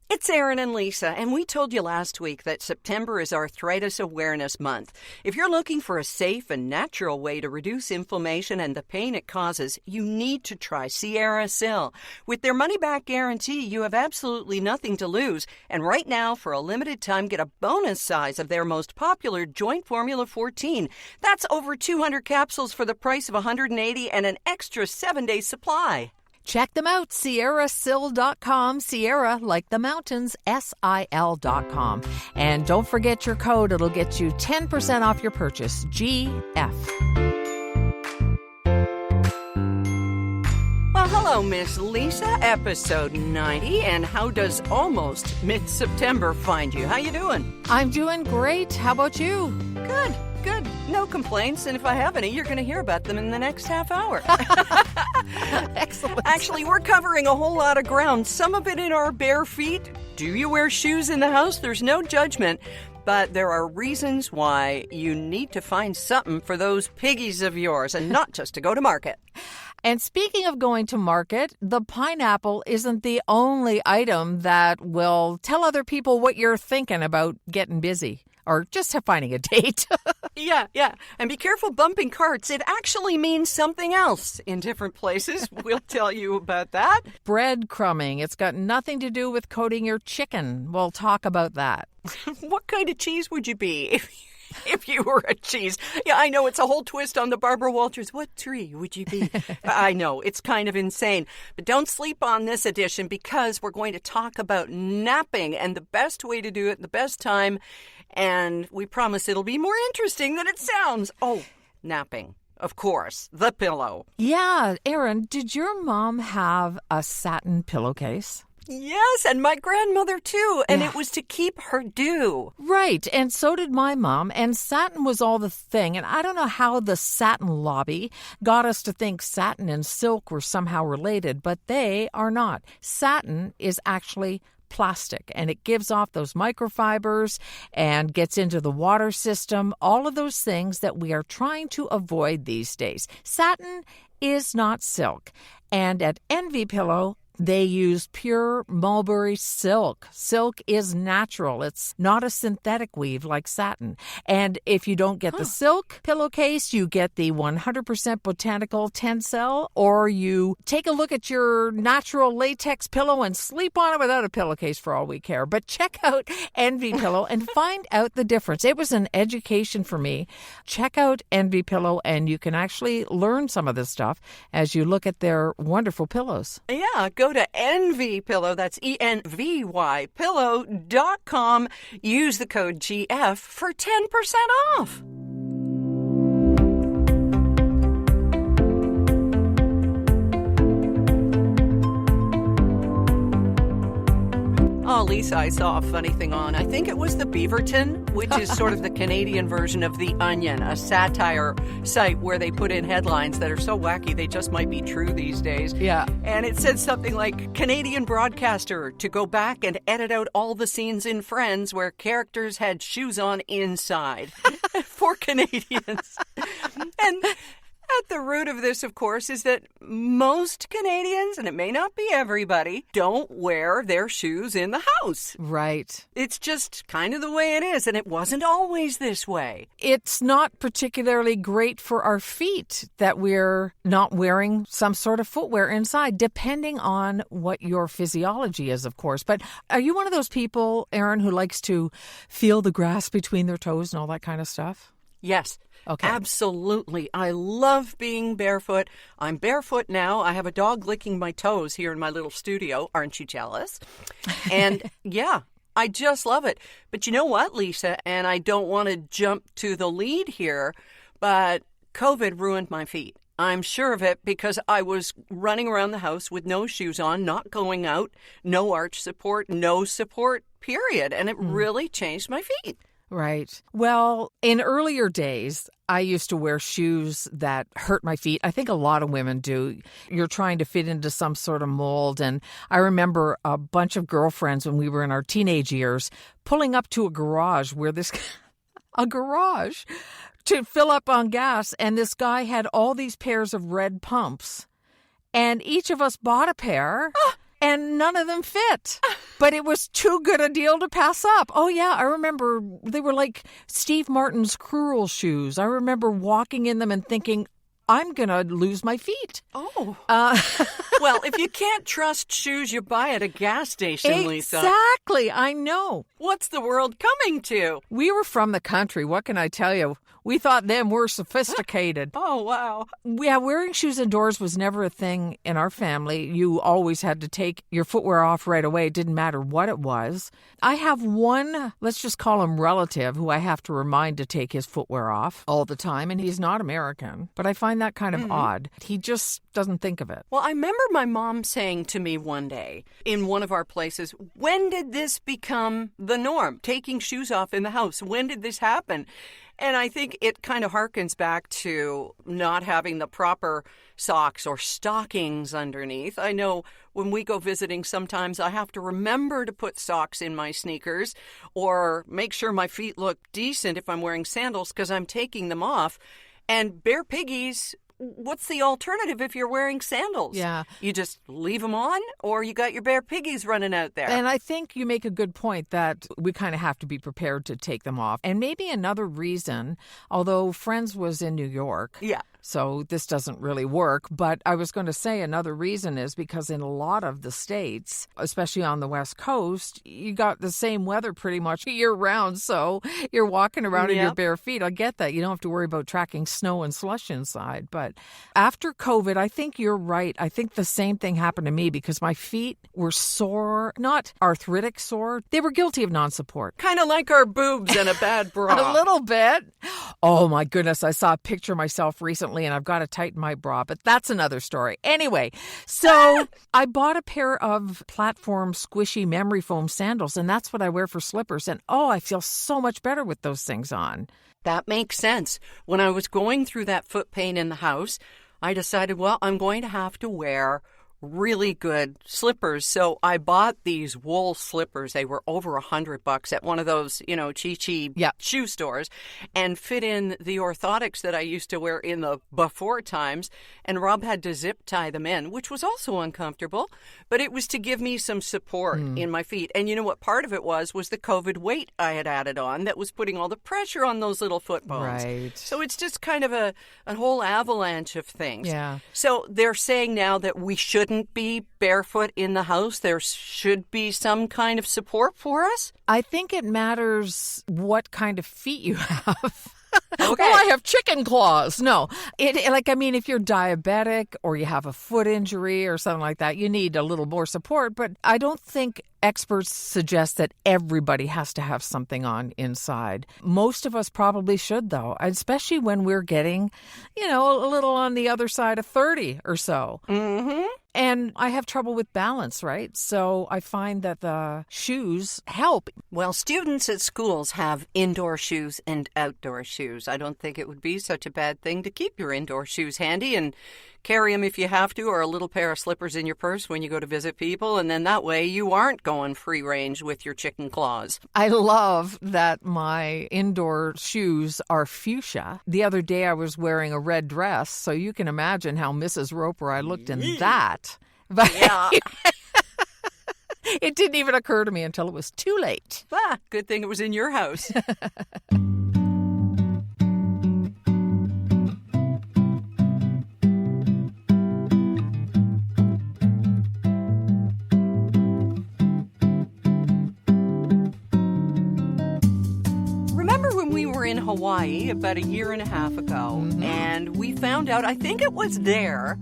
It's Erin and Lisa, and we told you last week that September is Arthritis Awareness Month. If you're looking for a safe and natural way to reduce inflammation and the pain it causes, you need to try Sierra Sil. With their money-back guarantee, you have absolutely nothing to lose. And right now, for a limited time, get a bonus size of their most popular Joint Formula 14. That's over 200 capsules for the price of 180 and an extra 7-day supply. Check them out, sierrasil.com, Sierra, like the mountains, SIL.com. And don't forget your code. It'll get you 10% off your purchase, GF. Well, hello, Miss Lisa, episode 90. And how does almost mid-September find you? How you doing? I'm doing great. How about you? Good. No complaints, and if I have any, you're going to hear about them in the next half hour. Excellent. Actually, we're covering a whole lot of ground, some of it in our bare feet. Do you wear shoes in the house? There's no judgment, but there are reasons why you need to find something for those piggies of yours, and not just to go to market. And speaking of going to market, the pineapple isn't the only item that will tell other people what you're thinking about getting busy or just finding a date. Yeah. And be careful bumping carts. It actually means something else in different places. We'll tell you about that. Breadcrumbing. It's got nothing to do with coating your chicken. We'll talk about that. What kind of cheese would you be if you were a cheese? Yeah, I know it's a whole twist on the Barbara Walters. What tree would you be? I know, it's kind of insane. But don't sleep on this edition because we're going to talk about napping and the best way to do it, the best time. And we promise it'll be more interesting than it sounds. Oh, napping. Of course, the pillow. Yeah, Erin, did your mom have a satin pillowcase? Yes, and my grandmother too, and It was to keep her dew. Right, and so did my mom, and satin was all the thing, and I don't know how the satin lobby got us to think satin and silk were somehow related, but they are not. Satin is actually plastic, and it gives off those microfibers and gets into the water system, all of those things that we are trying to avoid these days. Satin is not silk, and at Envy Pillow, they use pure mulberry silk. Silk is natural. It's not a synthetic weave like satin. And if you don't get the silk pillowcase, you get the 100% botanical Tencel, or you take a look at your natural latex pillow and sleep on it without a pillowcase for all we care. But check out Envy Pillow and find out the difference. It was an education for me. Check out Envy Pillow, and you can actually learn some of this stuff as you look at their wonderful pillows. Yeah, go to Envy Pillow, that's ENVY pillow.com. Use the code GF for 10% off. Oh, Lisa, I saw a funny thing on, I think it was the Beaverton, which is sort of the Canadian version of The Onion, a satire site where they put in headlines that are so wacky they just might be true these days. Yeah. And it said something like, Canadian broadcaster to go back and edit out all the scenes in Friends where characters had shoes on inside for Canadians. And at the root of this, of course, is that most Canadians, and it may not be everybody, don't wear their shoes in the house. Right. It's just kind of the way it is, and it wasn't always this way. It's not particularly great for our feet that we're not wearing some sort of footwear inside, depending on what your physiology is, of course. But are you one of those people, Erin, who likes to feel the grass between their toes and all that kind of stuff? Yes. Okay. Absolutely. I love being barefoot. I'm barefoot now. I have a dog licking my toes here in my little studio. Aren't you jealous? And yeah, I just love it. But you know what, Lisa? And I don't want to jump to the lead here, but COVID ruined my feet. I'm sure of it because I was running around the house with no shoes on, not going out, no arch support, no support, period. And it really changed my feet. Right. Well, in earlier days, I used to wear shoes that hurt my feet. I think a lot of women do. You're trying to fit into some sort of mold. And I remember a bunch of girlfriends when we were in our teenage years pulling up to a garage where a garage to fill up on gas. And this guy had all these pairs of red pumps. And each of us bought a pair. and none of them fit. But it was too good a deal to pass up. Oh, yeah, I remember they were like Steve Martin's Cruel shoes. I remember walking in them and thinking, I'm going to lose my feet. Oh. Well, if you can't trust shoes you buy at a gas station, Lisa. Exactly. I know. What's the world coming to? We were from the country. What can I tell you? We thought them were sophisticated. Oh, wow. Yeah, wearing shoes indoors was never a thing in our family. You always had to take your footwear off right away. It didn't matter what it was. I have one, let's just call him relative, who I have to remind to take his footwear off all the time, and he's not American. But I find that kind of odd. He just doesn't think of it. Well, I remember my mom saying to me one day in one of our places, when did this become the norm? Taking shoes off in the house. When did this happen? And I think it kind of harkens back to not having the proper socks or stockings underneath. I know when we go visiting, sometimes I have to remember to put socks in my sneakers or make sure my feet look decent if I'm wearing sandals because I'm taking them off. And bare piggies, what's the alternative if you're wearing sandals? Yeah. You just leave them on or you got your bare piggies running out there. And I think you make a good point that we kind of have to be prepared to take them off. And maybe another reason, although Friends was in New York. Yeah. So this doesn't really work. But I was going to say another reason is because in a lot of the states, especially on the West Coast, you got the same weather pretty much year round. So you're walking around in your bare feet. I get that. You don't have to worry about tracking snow and slush inside. But after COVID, I think you're right. I think the same thing happened to me because my feet were sore, not arthritic sore. They were guilty of non-support. Kind of like our boobs and a bad bra. A little bit. Oh, my goodness. I saw a picture of myself recently and I've got to tighten my bra, but that's another story. Anyway, so I bought a pair of platform squishy memory foam sandals, and that's what I wear for slippers. And oh, I feel so much better with those things on. That makes sense. When I was going through that foot pain in the house, I decided, well, I'm going to have to wear really good slippers. So I bought these wool slippers. They were over $100 at one of those, cheap shoe stores and fit in the orthotics that I used to wear in the before times. And Rob had to zip tie them in, which was also uncomfortable, but it was to give me some support in my feet. And you know what part of it was the COVID weight I had added on that was putting all the pressure on those little foot bones. Right. So it's just kind of a whole avalanche of things. Yeah. So they're saying now that we shouldn't be barefoot in the house. There should be some kind of support for us. I think it matters what kind of feet you have. Okay. Well, I have chicken claws. No, if you're diabetic or you have a foot injury or something like that, you need a little more support. But I don't think experts suggest that everybody has to have something on inside. Most of us probably should, though, especially when we're getting, a little on the other side of 30 or so. Mm-hmm. And I have trouble with balance, right? So I find that the shoes help. Well, students at schools have indoor shoes and outdoor shoes. I don't think it would be such a bad thing to keep your indoor shoes handy and carry them if you have to, or a little pair of slippers in your purse when you go to visit people. And then that way you aren't going free range with your chicken claws. I love that my indoor shoes are fuchsia. The other day I was wearing a red dress, so you can imagine how Mrs. Roper I looked in that. But yeah. It didn't even occur to me until it was too late. Good thing it was in your house. In Hawaii about a year and a half ago, and we found out, I think it was there,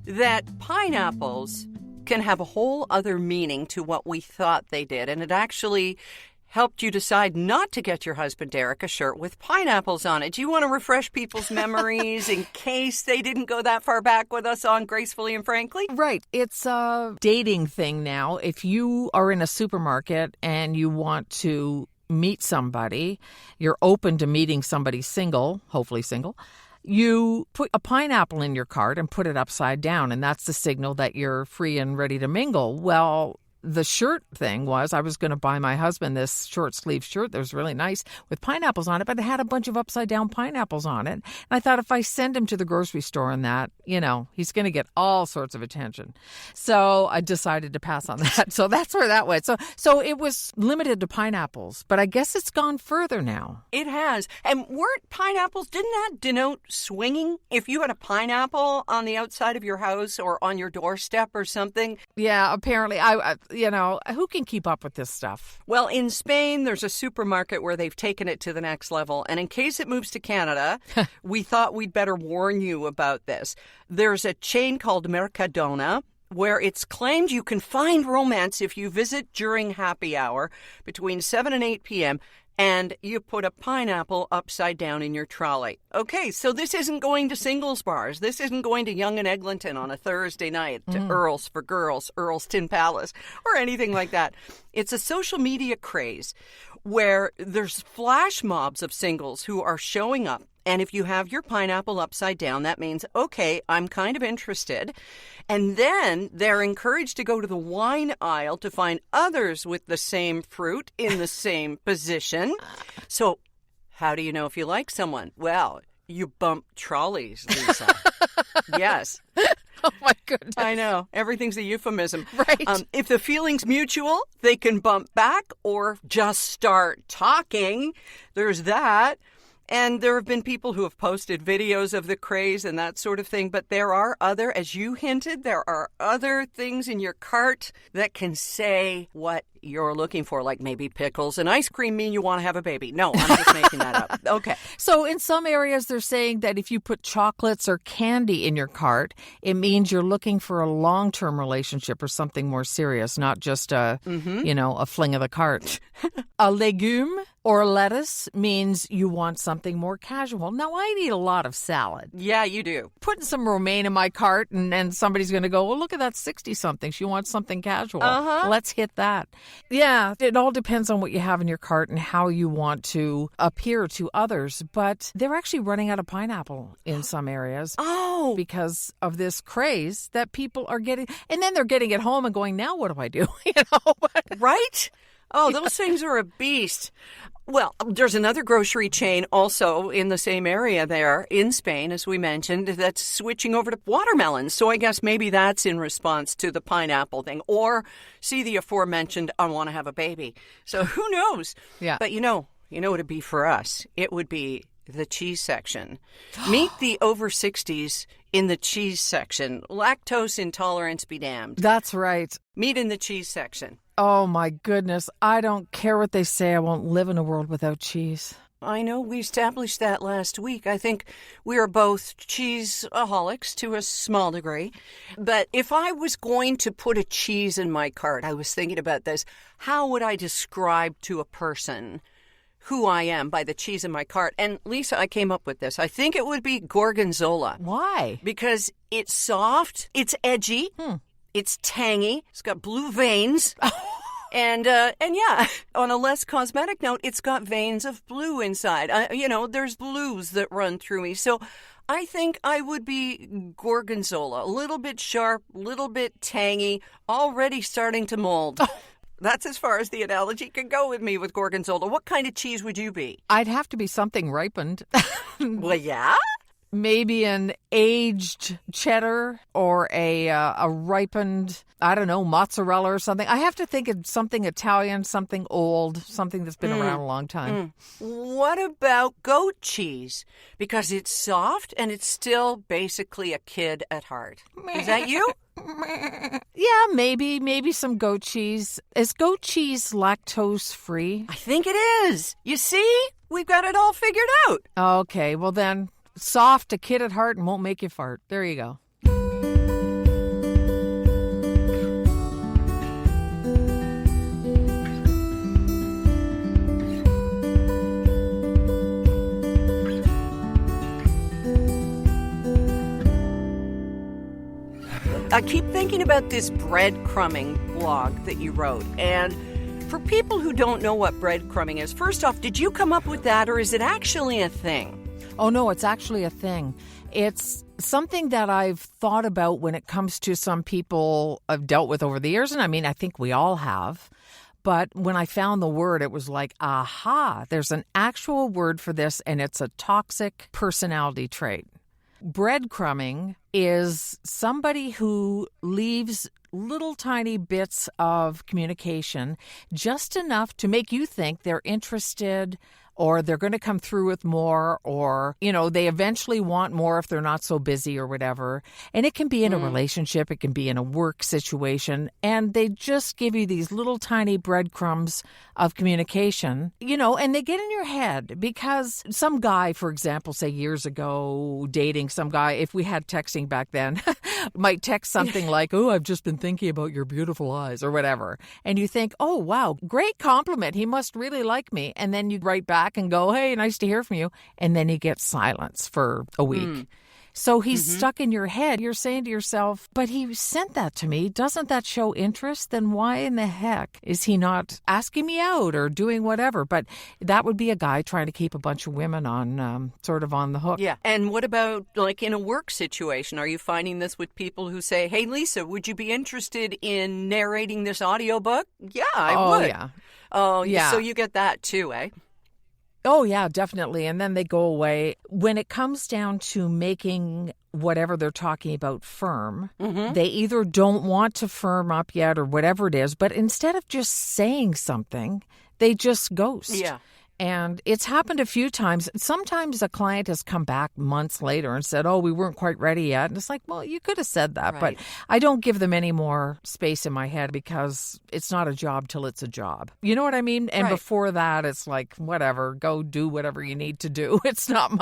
that pineapples can have a whole other meaning to what we thought they did, and it actually helped you decide not to get your husband Derek a shirt with pineapples on it. Do you want to refresh people's memories in case they didn't go that far back with us on Gracefully and Frankly? Right. It's a dating thing now. If you are in a supermarket and you want to meet somebody, you're open to meeting somebody single, hopefully single, you put a pineapple in your cart and put it upside down, and that's the signal that you're free and ready to mingle. Well, the shirt thing was I was going to buy my husband this short sleeve shirt that was really nice with pineapples on it, but it had a bunch of upside down pineapples on it. And I thought if I send him to the grocery store and that, he's going to get all sorts of attention. So I decided to pass on that. So that's where that went. So it was limited to pineapples, but I guess it's gone further now. It has. And weren't pineapples, didn't that denote swinging? If you had a pineapple on the outside of your house or on your doorstep or something? Yeah, apparently. Who can keep up with this stuff? Well, in Spain, there's a supermarket where they've taken it to the next level. And in case it moves to Canada, we thought we'd better warn you about this. There's a chain called Mercadona where it's claimed you can find romance if you visit during happy hour between 7 and 8 p.m., and you put a pineapple upside down in your trolley. Okay, so this isn't going to singles bars. This isn't going to Yonge and Eglinton on a Thursday night, to Earl's for Girls, Earl's Tin Palace, or anything like that. It's a social media craze where there's flash mobs of singles who are showing up. And if you have your pineapple upside down, that means, okay, I'm kind of interested. And then they're encouraged to go to the wine aisle to find others with the same fruit in the same position. So how do you know if you like someone? Well, you bump trolleys, Lisa. Yes. Oh, my goodness. I know. Everything's a euphemism. Right. If the feeling's mutual, they can bump back or just start talking. There's that. And there have been people who have posted videos of the craze and that sort of thing. But there are other, as you hinted, there are other things in your cart that can say what you're looking for, like maybe pickles and ice cream mean you want to have a baby. No, I'm just making that up. Okay. So in some areas, they're saying that if you put chocolates or candy in your cart, it means you're looking for a long-term relationship or something more serious, not just a fling of the cart. A legume or lettuce means you want something more casual. Now, I eat a lot of salad. Yeah, you do. Putting some romaine in my cart and somebody's going to go, well, look at that 60-something. She wants something casual. Let's hit that. Yeah, it all depends on what you have in your cart and how you want to appear to others. But they're actually running out of pineapple in some areas. Oh. Because of this craze that people are getting. And then they're getting it home and going, now what do I do? Right? Oh, those things are a beast. Well, there's another grocery chain also in the same area there in Spain, as we mentioned, that's switching over to watermelons. So I guess maybe that's in response to the pineapple thing. Or see the aforementioned, I want to have a baby. So who knows? Yeah. But you know what it'd be for us? It would be the cheese section. Meet the over 60s in the cheese section. Lactose intolerance be damned. That's right. Meet in the cheese section. Oh, my goodness. I don't care what they say. I won't live in a world without cheese. I know. We established that last week. I think we are both cheeseaholics to a small degree. But if I was going to put a cheese in my cart, I was thinking about this. How would I describe to a person who I am by the cheese in my cart? And Lisa, I came up with this. I think it would be gorgonzola. Why? Because it's soft, it's edgy. It's tangy. It's got blue veins. And yeah, on a less cosmetic note, it's got veins of blue inside. There's blues that run through me. So I think I would be gorgonzola. A little bit sharp, a little bit tangy, already starting to mold. That's as far as the analogy can go with me with gorgonzola. What kind of cheese would you be? I'd have to be something ripened. Well, yeah? Maybe an aged cheddar or a ripened, I don't know, mozzarella or something. I have to think of something Italian, something old, something that's been around a long time. What about goat cheese? Because it's soft and it's still basically a kid at heart. Is that you? Yeah, maybe some goat cheese. Is goat cheese lactose free? I think it is. You see? We've got it all figured out. Okay, well then, soft, a kid at heart, and won't make you fart. There you go. I keep thinking about this breadcrumbing blog that you wrote. And for people who don't know what breadcrumbing is, first off, did you come up with that or is it actually a thing? Oh, no, it's actually a thing. It's something that I've thought about when it comes to some people I've dealt with over the years, and I mean, I think we all have, but when I found the word, it was like, aha, there's an actual word for this, and it's a toxic personality trait. Breadcrumbing is somebody who leaves little tiny bits of communication, just enough to make you think they're interested, or they're going to come through with more, or, they eventually want more if they're not so busy or whatever. And it can be in a relationship, it can be in a work situation, and they just give you these little tiny breadcrumbs of communication, and they get in your head because some guy, for example, say years ago, dating some guy, if we had texting back then, might text something like, oh, I've just been thinking about your beautiful eyes or whatever. And you think, oh, wow, great compliment. He must really like me. And then you write back and go, hey, nice to hear from you. And then he gets silence for a week. So he's stuck in your head. You're saying to yourself, but he sent that to me. Doesn't that show interest? Then why in the heck is he not asking me out or doing whatever? But that would be a guy trying to keep a bunch of women on sort of on the hook. Yeah. And what about like in a work situation? Are you finding this with people who say, hey, Lisa, would you be interested in narrating this audiobook? Yeah, I would. Yeah. Oh, yeah. So you get that too, eh? Oh, yeah, definitely. And then they go away. When it comes down to making whatever they're talking about firm, they either don't want to firm up yet or whatever it is, but instead of just saying something, they just ghost. Yeah. And it's happened a few times. Sometimes a client has come back months later and said, oh, we weren't quite ready yet. And it's like, well, you could have said that. Right. But I don't give them any more space in my head because it's not a job till it's a job. You know what I mean? And before that, it's like, whatever, go do whatever you need to do. It's not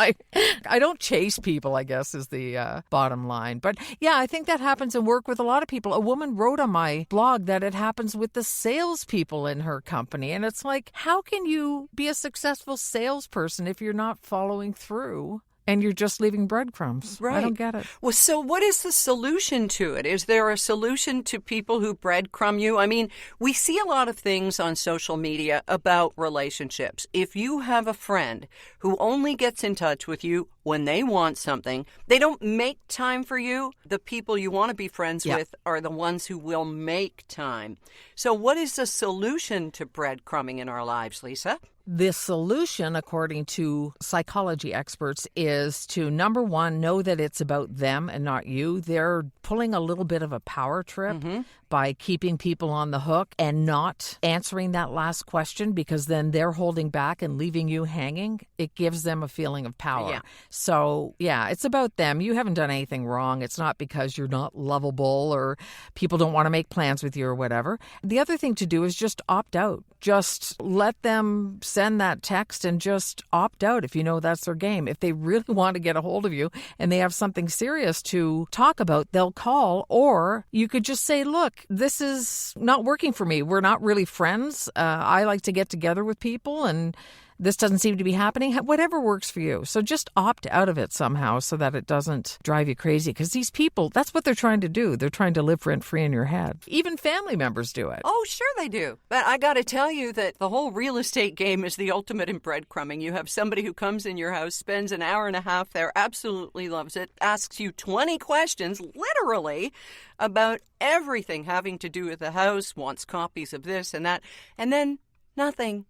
I don't chase people, I guess, is the bottom line. But yeah, I think that happens in work with a lot of people. A woman wrote on my blog that it happens with the salespeople in her company. And it's like, how can you be a successful salesperson if you're not following through and you're just leaving breadcrumbs? Right. I don't get it. Well, so what is the solution to it? Is there a solution to people who breadcrumb you? I mean, we see a lot of things on social media about relationships. If you have a friend who only gets in touch with you when they want something, they don't make time for you. The people you want to be friends with are the ones who will make time. So what is the solution to breadcrumbing in our lives, Lisa? The solution, according to psychology experts, is to, number one, know that it's about them and not you. They're pulling a little bit of a power trip by keeping people on the hook and not answering that last question, because then they're holding back and leaving you hanging. It gives them a feeling of power. Yeah. So, yeah, it's about them. You haven't done anything wrong. It's not because you're not lovable or people don't want to make plans with you or whatever. The other thing to do is just opt out. Just let them send that text and just opt out if you know that's their game. If they really want to get a hold of you and they have something serious to talk about, they'll call. Or you could just say, look, this is not working for me. We're not really friends. I like to get together with people and this doesn't seem to be happening. Whatever works for you. So just opt out of it somehow so that it doesn't drive you crazy. Because these people, that's what they're trying to do. They're trying to live rent-free in your head. Even family members do it. Oh, sure they do. But I got to tell you that the whole real estate game is the ultimate in breadcrumbing. You have somebody who comes in your house, spends an hour and a half there, absolutely loves it, asks you 20 questions, literally, about everything having to do with the house, wants copies of this and that, and then nothing.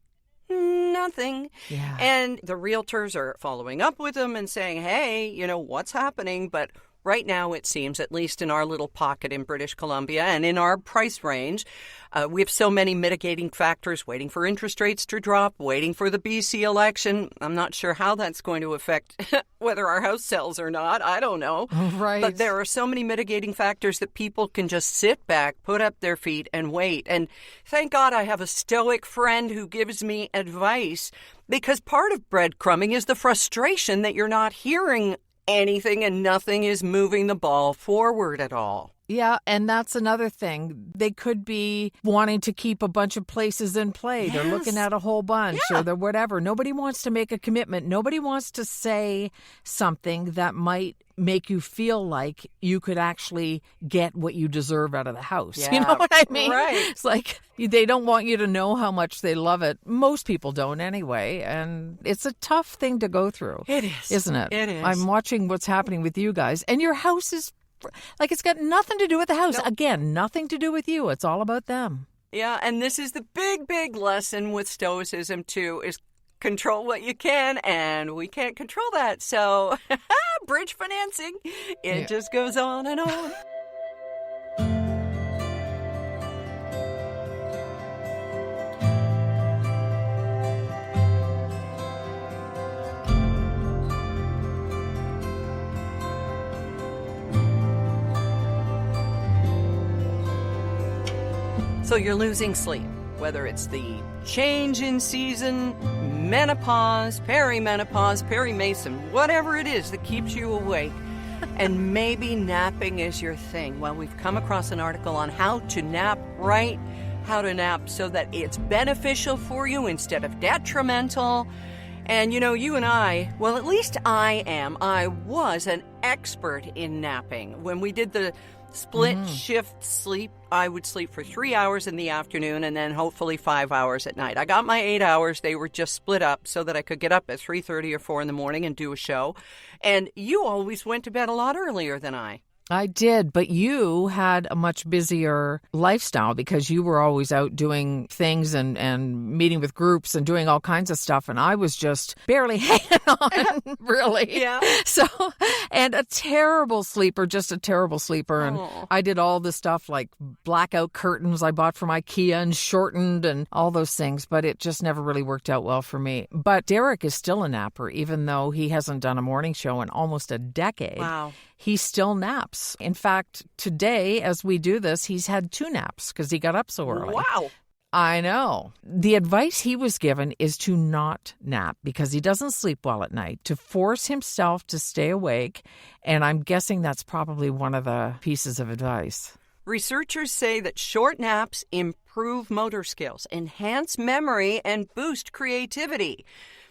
Nothing. Yeah. And the realtors are following up with them and saying, hey, what's happening? But right now, it seems, at least in our little pocket in British Columbia and in our price range, we have so many mitigating factors, waiting for interest rates to drop, waiting for the BC election. I'm not sure how that's going to affect whether our house sells or not. I don't know. Right. But there are so many mitigating factors that people can just sit back, put up their feet and wait. And thank God I have a stoic friend who gives me advice, because part of breadcrumbing is the frustration that you're not hearing anything and nothing is moving the ball forward at all. Yeah, and that's another thing. They could be wanting to keep a bunch of places in play. They're looking at a whole bunch or they're whatever. Nobody wants to make a commitment. Nobody wants to say something that might make you feel like you could actually get what you deserve out of the house. Yeah, you know what I mean? right. It's like they don't want you to know how much they love it. Most people don't anyway. And it's a tough thing to go through. It is. Isn't it? It is. I'm watching what's happening with you guys. And your house is like it's got nothing to do with the house. Nope. Again, nothing to do with you. It's all about them. Yeah, and this is the big lesson with Stoicism, too, is control what you can, and we can't control that. So, bridge financing, it just goes on and on. So you're losing sleep, whether it's the change in season, menopause, perimenopause, perimason, whatever it is that keeps you awake. And maybe napping is your thing. Well, we've come across an article on how to nap right, how to nap so that it's beneficial for you instead of detrimental. And you know, you and I, well, at least I was an expert in napping. When we did the split shift sleep, I would sleep for 3 hours in the afternoon and then hopefully 5 hours at night. I got my 8 hours. They were just split up so that I could get up at 3:30 or 4 in the morning and do a show. And you always went to bed a lot earlier than I. I did, but you had a much busier lifestyle because you were always out doing things and meeting with groups and doing all kinds of stuff. And I was just barely hanging on, really. Yeah. So, and a terrible sleeper, just a terrible sleeper. And I did all the stuff like blackout curtains I bought from IKEA and shortened and all those things, but it just never really worked out well for me. But Derek is still a napper, even though he hasn't done a morning show in almost a decade. Wow. He still naps. In fact, today, as we do this, he's had 2 naps because he got up so early. Wow. I know. The advice he was given is to not nap because he doesn't sleep well at night, to force himself to stay awake. And I'm guessing that's probably one of the pieces of advice. Researchers say that short naps improve motor skills, enhance memory, and boost creativity.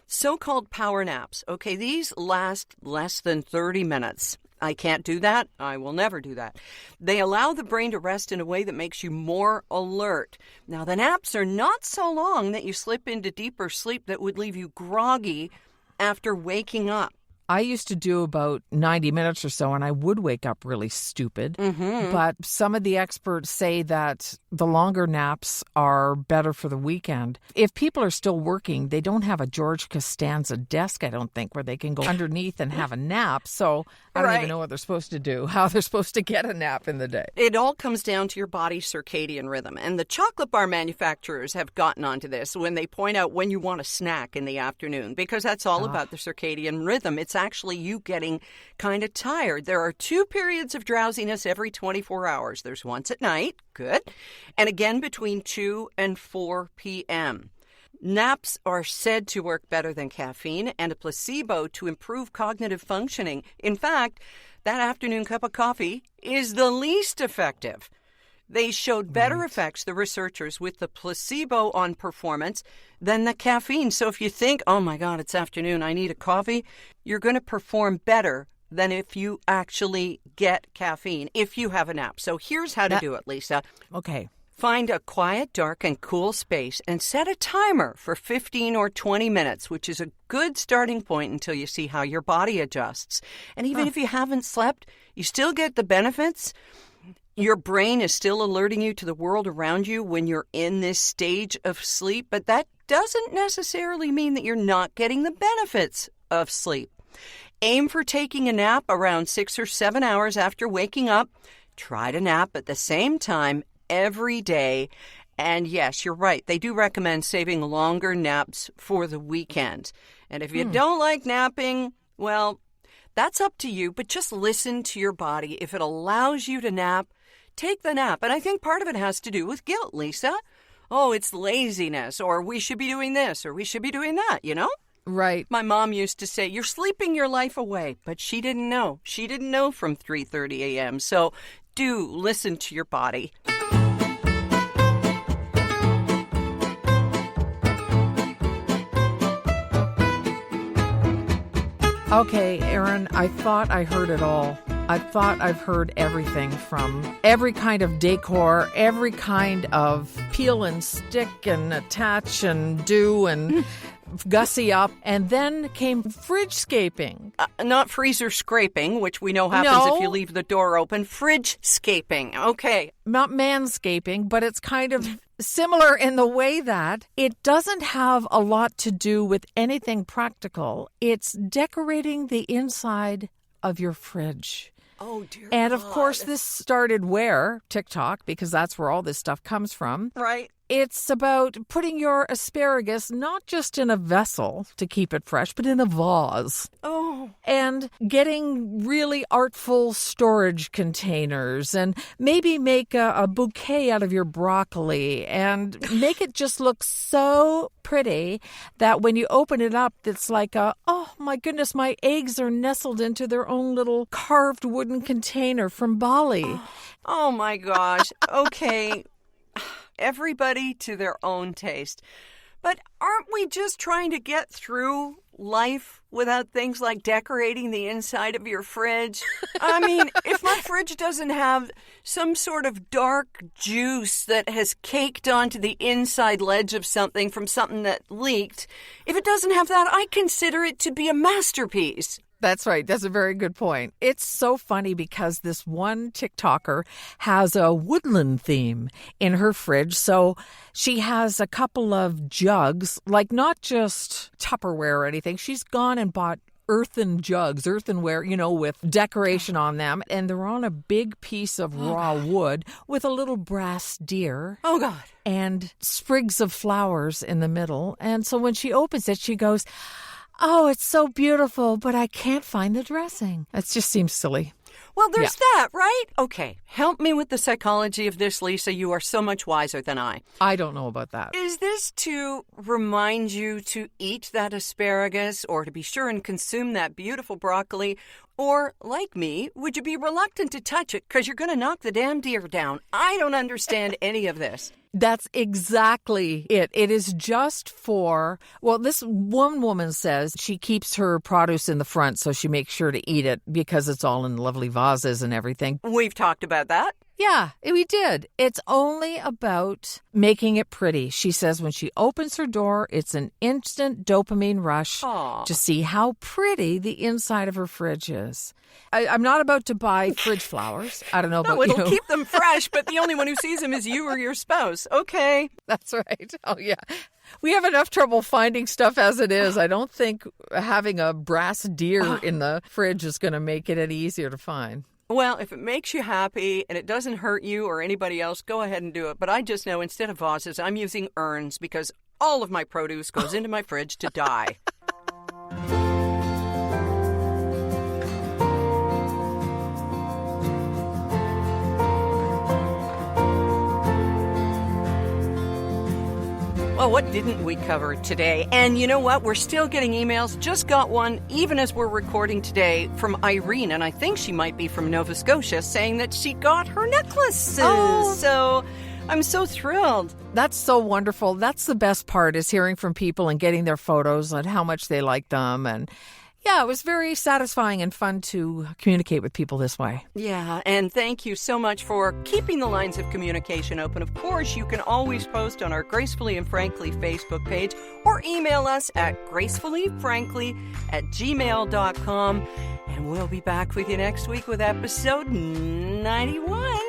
So-called power naps. Okay, these last less than 30 minutes. I can't do that. I will never do that. They allow the brain to rest in a way that makes you more alert. Now, the naps are not so long that you slip into deeper sleep that would leave you groggy after waking up. I used to do about 90 minutes or so, and I would wake up really stupid. But some of the experts say that the longer naps are better for the weekend. If people are still working, they don't have a George Costanza desk, I don't think, where they can go underneath and have a nap. So I don't even know what they're supposed to do, how they're supposed to get a nap in the day. It all comes down to your body's circadian rhythm. And the chocolate bar manufacturers have gotten onto this when they point out when you want a snack in the afternoon, because that's all about the circadian rhythm. It's actually you getting kind of tired. There are 2 periods of drowsiness every 24 hours. There's once at night, good, and again between 2 and 4 p.m. Naps are said to work better than caffeine and a placebo to improve cognitive functioning. In fact, that afternoon cup of coffee is the least effective. They showed better effects, the researchers, with the placebo on performance than the caffeine. So if you think, oh my God, it's afternoon, I need a coffee, you're going to perform better than if you actually get caffeine, if you have a nap. So here's how to do it, Lisa. Okay. Find a quiet, dark, and cool space and set a timer for 15 or 20 minutes, which is a good starting point until you see how your body adjusts. And even if you haven't slept, you still get the benefits. Your brain is still alerting you to the world around you when you're in this stage of sleep, but that doesn't necessarily mean that you're not getting the benefits of sleep. Aim for taking a nap around 6 or 7 hours after waking up. Try to nap at the same time every day. And yes, you're right. They do recommend saving longer naps for the weekend. And if you don't like napping, well, that's up to you, but just listen to your body. If it allows you to nap, take the nap. And I think part of it has to do with guilt, Lisa. Oh, it's laziness, or we should be doing this, or we should be doing that, you know? Right. My mom used to say, you're sleeping your life away, but she didn't know. She didn't know from 3:30 a.m. So do listen to your body. Okay, Erin, I thought I heard it all. I thought I've heard everything from every kind of decor, every kind of peel and stick and attach and do and gussy up. And then came fridge-scaping. Not freezer scraping, which we know happens if you leave the door open. Fridge-scaping. Okay. Not manscaping, but it's kind of similar in the way that it doesn't have a lot to do with anything practical. It's decorating the inside of your fridge. Oh, dear And of God. course, this started where? TikTok, because that's where all this stuff comes from. Right. It's about putting your asparagus not just in a vessel to keep it fresh, but in a vase. Oh. And getting really artful storage containers and maybe make a bouquet out of your broccoli and make it just look so pretty that when you open it up, it's like oh my goodness, my eggs are nestled into their own little carved wooden container from Bali. Oh my gosh. Okay. Everybody to their own taste. But aren't we just trying to get through life without things like decorating the inside of your fridge? I mean, if my fridge doesn't have some sort of dark juice that has caked onto the inside ledge of something from something that leaked, if it doesn't have that, I consider it to be a masterpiece. That's right. That's a very good point. It's so funny because this one TikToker has a woodland theme in her fridge. So she has a couple of jugs, like not just Tupperware or anything. She's gone and bought earthen jugs, earthenware, with decoration on them. And they're on a big piece of raw wood with a little brass deer. Oh, God. And sprigs of flowers in the middle. And so when she opens it, she goes, "Oh, it's so beautiful, but I can't find the dressing." It just seems silly. Well, there's that, right? Okay, help me with the psychology of this, Lisa. You are so much wiser than I. I don't know about that. Is this to remind you to eat that asparagus or to be sure and consume that beautiful broccoli? Or, like me, would you be reluctant to touch it because you're going to knock the damn deer down? I don't understand any of this. That's exactly it. It is just for, this one woman says she keeps her produce in the front so she makes sure to eat it because it's all in lovely vases and everything. We've talked about that. Yeah, we did. It's only about making it pretty. She says when she opens her door, it's an instant dopamine rush to see how pretty the inside of her fridge is. I'm not about to buy fridge flowers. I don't know about you. No, it'll keep them fresh, but the only one who sees them is you or your spouse. Okay. That's right. Oh, yeah. We have enough trouble finding stuff as it is. I don't think having a brass deer in the fridge is going to make it any easier to find. Well, if it makes you happy and it doesn't hurt you or anybody else, go ahead and do it. But I just know instead of vases, I'm using urns because all of my produce goes into my fridge to die. Well, what didn't we cover today? And you know what? We're still getting emails. Just got one, even as we're recording today, from Irene, and I think she might be from Nova Scotia, saying that she got her necklaces. Oh. So I'm so thrilled. That's so wonderful. That's the best part, is hearing from people and getting their photos and how much they like them. And yeah, it was very satisfying and fun to communicate with people this way. Yeah, and thank you so much for keeping the lines of communication open. Of course, you can always post on our Gracefully and Frankly Facebook page or email us at gracefullyfrankly@gmail.com. And we'll be back with you next week with episode 91.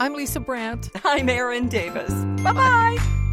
I'm Lisa Brandt. I'm Erin Davis. Bye-bye.